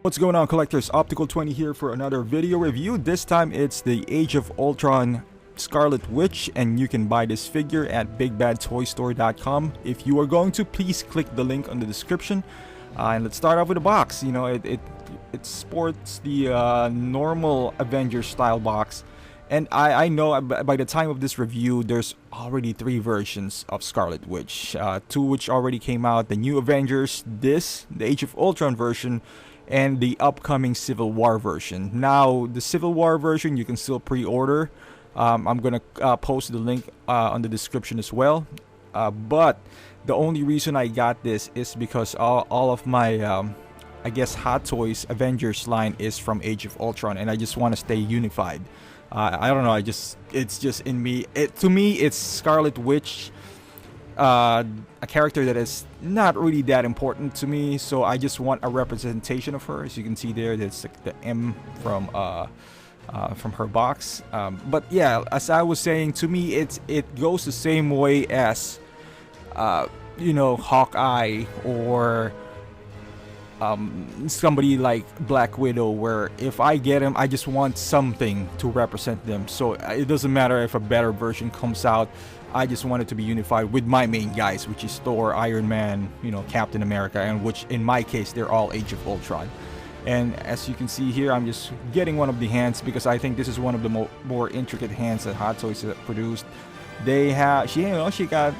What's going on, collectors? Optical 20 here for another video review. This time it's the Age of Ultron Scarlet Witch, and you can buy this figure at bigbadtoystore.com. If you are going to, please click the link on the description. And let's start off with the box. You know, it sports the normal Avengers style box. And I know by the time of this review, there's already 3 versions of Scarlet Witch. 2 which already came out, the New Avengers, the Age of Ultron version, and the upcoming Civil War version. Now, the Civil War version, you can still pre-order. I'm going to post the link on the description as well. But the only reason I got this is because all of my, I guess, Hot Toys Avengers line is from Age of Ultron, and I just want to stay unified. I don't know, it's just in me. To me, it's Scarlet Witch, a character that is not really that important to me, so I just want a representation of her. As you can see there, that's like the M from her box. But yeah, as I was saying, to me it goes the same way as you know, Hawkeye or somebody like Black Widow, where if I get him, I just want something to represent them. So it doesn't matter if a better version comes out, I just want it to be unified with my main guys, which is Thor, Iron Man, you know, Captain America, and which in my case they're all Age of Ultron. And as you can see here, I'm just getting one of the hands because I think this is one of the more intricate hands that Hot Toys have produced. They have, she got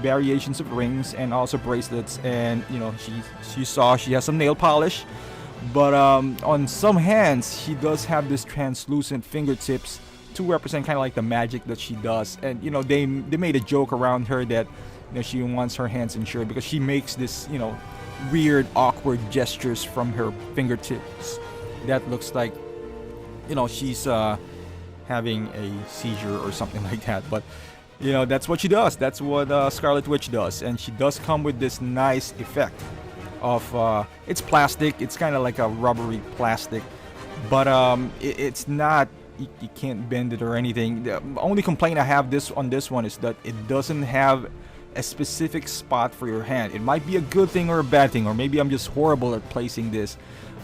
variations of rings and also bracelets, and you know, she has some nail polish, but on some hands she does have this translucent fingertips to represent kind of like the magic that she does. And you know, they made a joke around her that, you know, she wants her hands insured because she makes this, you know, weird awkward gestures from her fingertips that looks like, you know, she's having a seizure or something like that. But you know, that's what she does. That's what Scarlet Witch does. And she does come with this nice effect of it's plastic. It's kind of like a rubbery plastic, but it's not, you can't bend it or anything. The only complaint I have on this one is that it doesn't have a specific spot for your hand. It might be a good thing or a bad thing, or maybe I'm just horrible at placing this,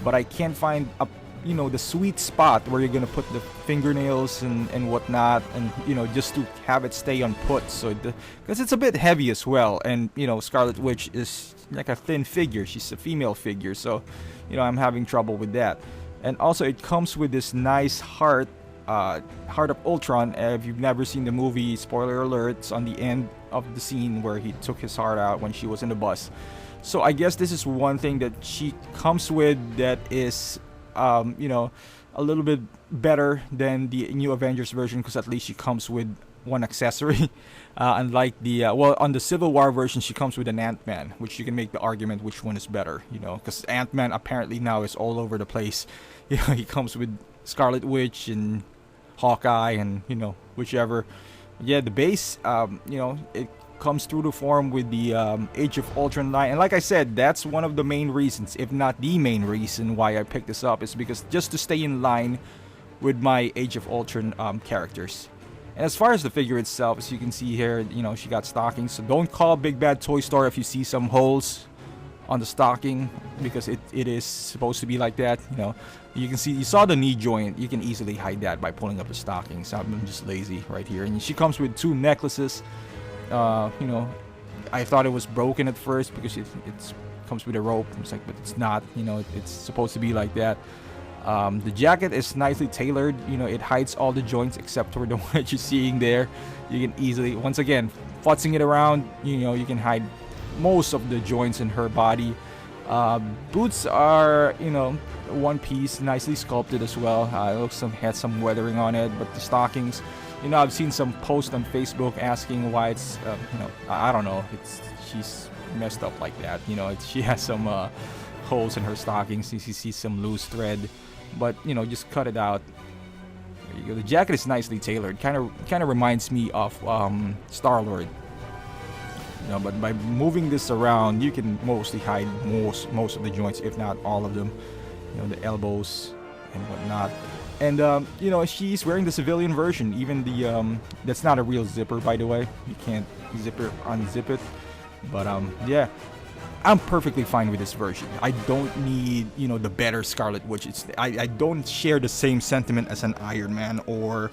but I can't find a, you know, the sweet spot where you're gonna put the fingernails and whatnot, and you know, just to have it stay on put. So because it's a bit heavy as well, and you know, Scarlet Witch is like a thin figure, she's a female figure, so you know, I'm having trouble with that. And also it comes with this nice heart of Ultron. If you've never seen the movie, spoiler alerts on the end of the scene where he took his heart out when she was in the bus. So I guess this is one thing that she comes with that is you know, a little bit better than the New Avengers version, because at least she comes with one accessory. Unlike the well, on the Civil War version, she comes with an Ant-Man, which you can make the argument which one is better, you know, because Ant-Man apparently now is all over the place. You know, he comes with Scarlet Witch and Hawkeye and, you know, whichever. Yeah, the base, you know, it comes through the form with the Age of Ultron line. And like I said, that's one of the main reasons, if not the main reason why I picked this up, is because just to stay in line with my Age of Ultron characters. And as far as the figure itself, as you can see here, you know, she got stockings. So don't call Big Bad Toy Store if you see some holes on the stocking, because it is supposed to be like that. You know, you can see, you saw the knee joint, you can easily hide that by pulling up the stockings. I'm just lazy right here. And she comes with 2 necklaces. You know, I thought it was broken at first because it comes with a rope. It's like, but it's not, you know, it's supposed to be like that. The jacket is nicely tailored. You know, it hides all the joints except for the one that you're seeing there. You can easily, once again, futzing it around, you know, you can hide most of the joints in her body. Boots are, you know, one piece, nicely sculpted as well. It looks had some weathering on it, but the stockings, you know, I've seen some posts on Facebook asking why it's, you know, I don't know, she's messed up like that. You know, she has some holes in her stockings. You see some loose thread, but you know, just cut it out. There you go. The jacket is nicely tailored. Kind of reminds me of Star-Lord. You know, but by moving this around, you can mostly hide most of the joints, if not all of them. You know, the elbows and whatnot. And you know, she's wearing the civilian version. Even the that's not a real zipper, by the way. You can't unzip it. But yeah, I'm perfectly fine with this version. I don't need, you know, the better Scarlet Witch. I don't share the same sentiment as an Iron Man or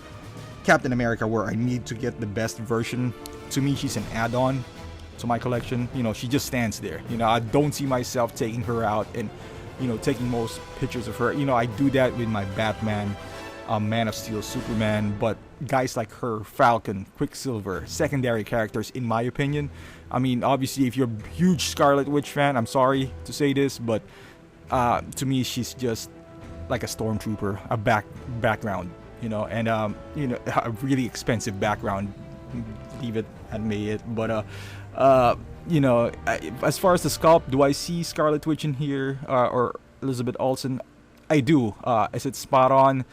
Captain America, where I need to get the best version. To me, she's an add-on to my collection. You know, she just stands there. You know, I don't see myself taking her out and, you know, taking most pictures of her. You know, I do that with my Batman, Man of Steel, Superman, but guys like her, Falcon, Quicksilver, secondary characters, in my opinion. I mean, obviously, if you're a huge Scarlet Witch fan, I'm sorry to say this, but to me, she's just like a stormtrooper, a background, you know, and you know, a really expensive background. Leave it at me it, but you know, as far as the sculpt, do I see Scarlet Witch in here or Elizabeth Olsen? I do. Is it spot on?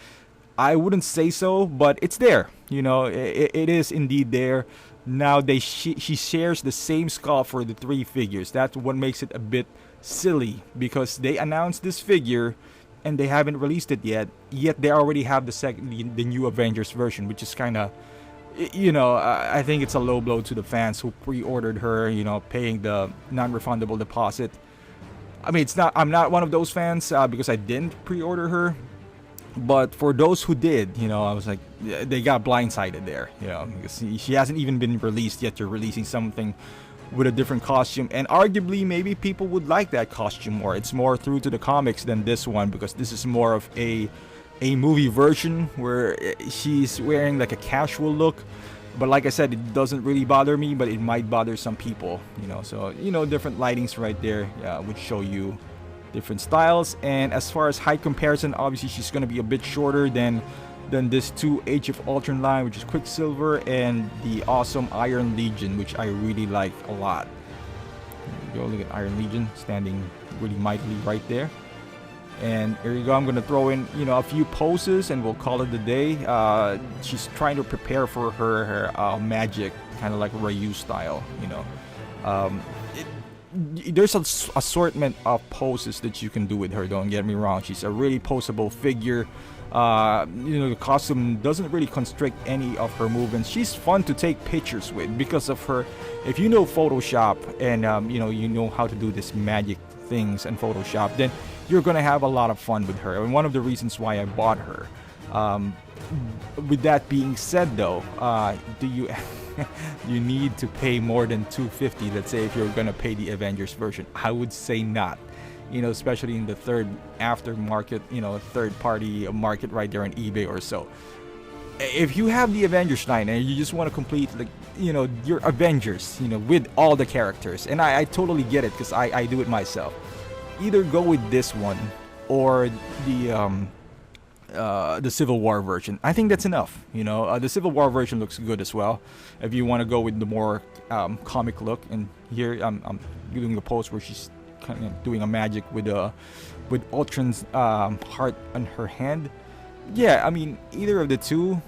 I wouldn't say so, but it's there. You know, it is indeed there. Now she shares the same sculpt for the three figures. That's what makes it a bit silly, because they announced this figure and they haven't released it yet. Yet they already have the new Avengers version, which is kind of, you know, I think it's a low blow to the fans who pre-ordered her. You know, paying the non-refundable deposit. I mean, I'm not one of those fans because I didn't pre-order her. But for those who did, you know, I was like, they got blindsided there, you know, because she hasn't even been released yet. You're releasing something with a different costume, and arguably maybe people would like that costume more. It's more through to the comics than this one, because this is more of a movie version where she's wearing like a casual look. But like I said, it doesn't really bother me, but it might bother some people, you know. So, you know, different lightings right there would show you different styles. And as far as height comparison, obviously she's going to be a bit shorter than this two Age of Ultron line, which is Quicksilver, and the awesome Iron Legion, which I really like a lot. There you go, look at Iron Legion standing really mightily right there. And here you go, I'm going to throw in, you know, a few poses and we'll call it a day. She's trying to prepare for her magic, kind of like Ryu style, you know. There's an assortment of poses that you can do with her, don't get me wrong. She's a really poseable figure. You know, the costume doesn't really constrict any of her movements. She's fun to take pictures with because of her. If you know Photoshop and you know how to do this magic things in Photoshop, then you're gonna have a lot of fun with her. And one of the reasons why I bought her. With that being said, though, do you you need to pay more than $250? Let's say if you're gonna pay the Avengers version, I would say not. You know, especially in the third aftermarket, you know, third-party market right there on eBay or so. If you have the Avengers line and you just want to complete, like, you know, your Avengers, you know, with all the characters, and I totally get it because I do it myself. Either go with this one or the Civil War version. I think that's enough. You know, the Civil War version looks good as well. If you want to go with the more comic look, and here I'm doing a pose where she's kind of doing a magic with Ultron's heart on her hand. Yeah, I mean, either of the two,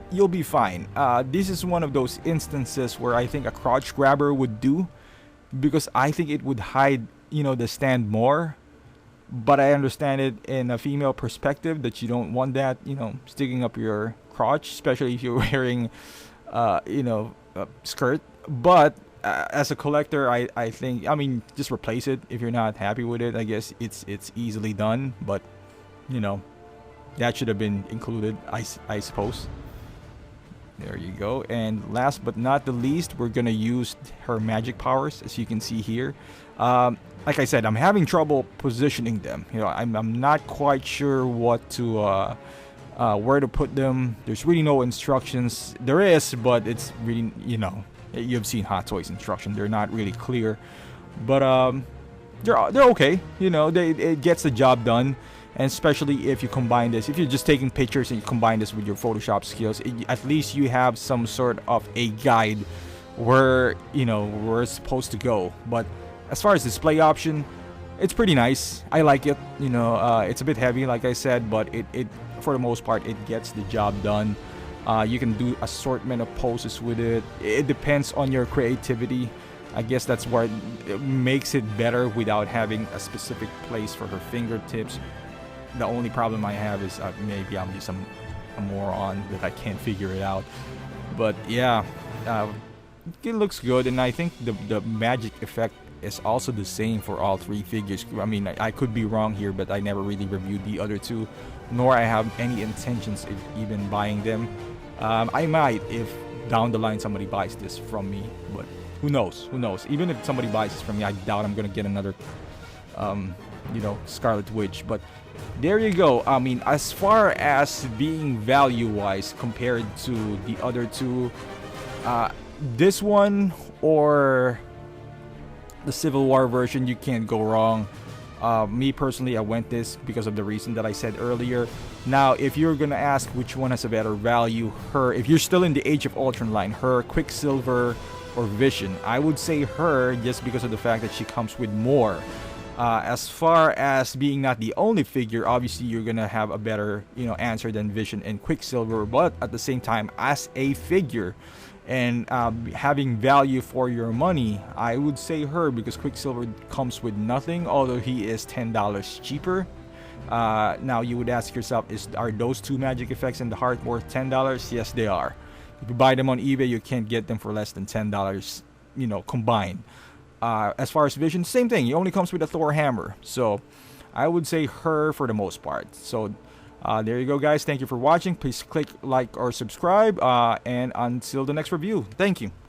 you'll be fine. This is one of those instances where I think a crotch grabber would do, because I think it would hide, you know, the stand more. But I understand it in a female perspective that you don't want that, you know, sticking up your crotch, especially if you're wearing, you know, a skirt. But as a collector, I think, I mean, just replace it if you're not happy with it. I guess it's easily done, but, you know, that should have been included, I suppose. There you go. And last but not the least, we're gonna use her magic powers, as you can see here. Like I said, I'm having trouble positioning them. You know, I'm not quite sure what to where to put them. There's really no instructions. There is, but it's really, you know, you've seen Hot Toys instructions. They're not really clear, but they're okay. You know, it gets the job done. And especially if you combine this, if you're just taking pictures and you combine this with your Photoshop skills, at least you have some sort of a guide where, you know, where it's supposed to go. But as far as display option, it's pretty nice. I like it. You know, it's a bit heavy, like I said, but it for the most part, it gets the job done. You can do assortment of poses with it. It depends on your creativity. I guess that's where it makes it better without having a specific place for her fingertips. The only problem I have is maybe I'm just a moron that I can't figure it out. But yeah, it looks good, and I think the magic effect is also the same for all three figures. I mean, I could be wrong here, but I never really reviewed the other two, nor I have any intentions of even buying them. I might if down the line somebody buys this from me, but who knows? Who knows? Even if somebody buys this from me, I doubt I'm gonna get another, Scarlet Witch. But there you go. I mean, as far as being value-wise compared to the other two, this one or the Civil War version, you can't go wrong. Me personally, I went this because of the reason that I said earlier. Now, if you're gonna ask which one has a better value, her, if you're still in the Age of Ultron line, her, Quicksilver, or Vision, I would say her, just because of the fact that she comes with more. As far as being not the only figure, obviously you're gonna have a better, answer than Vision and Quicksilver. But at the same time, as a figure and having value for your money, I would say her, because Quicksilver comes with nothing, although he is $10 cheaper. Now you would ask yourself, are those two magic effects and the heart worth $10? Yes, they are. If you buy them on eBay, you can't get them for less than $10, combined. As far as Vision, same thing. He only comes with a Thor hammer. So I would say her for the most part. So there you go, guys. Thank you for watching. Please click like or subscribe. And until the next review, thank you.